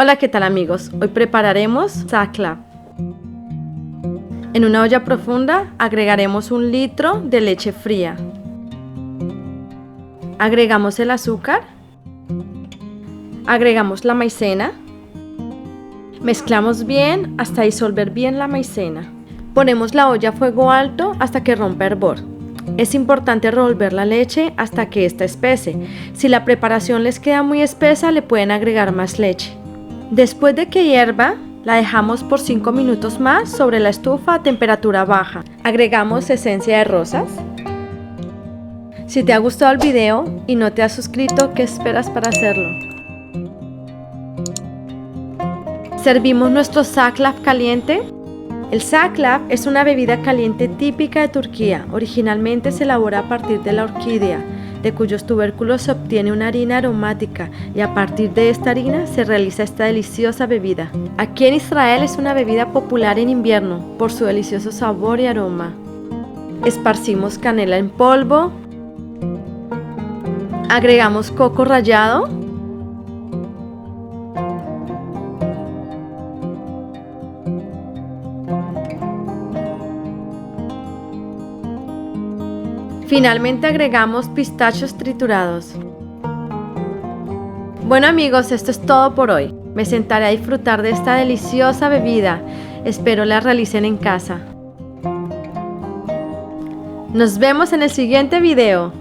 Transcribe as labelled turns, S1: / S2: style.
S1: Hola, ¿qué tal amigos? Hoy prepararemos sakla. En una olla profunda agregaremos 1 litro de leche fría. Agregamos el azúcar. Agregamos la maicena. Mezclamos bien hasta disolver bien la maicena. Ponemos la olla a fuego alto hasta que rompa hervor. Es importante revolver la leche hasta que ésta espese. Si la preparación les queda muy espesa, le pueden agregar más leche. Después de que hierva, la dejamos por 5 minutos más sobre la estufa a temperatura baja. Agregamos esencia de rosas. Si te ha gustado el video y no te has suscrito, ¿qué esperas para hacerlo? Servimos nuestro sakla caliente. El sakla es una bebida caliente típica de Turquía. Originalmente se elabora a partir de la orquídea, de cuyos tubérculos se obtiene una harina aromática, y a partir de esta harina se realiza esta deliciosa bebida. Aquí en Israel es una bebida popular en invierno por su delicioso sabor y aroma. Esparcimos canela en polvo. Agregamos coco rallado. Finalmente agregamos pistachos triturados. Bueno amigos, esto es todo por hoy. Me sentaré a disfrutar de esta deliciosa bebida. Espero la realicen en casa. Nos vemos en el siguiente video.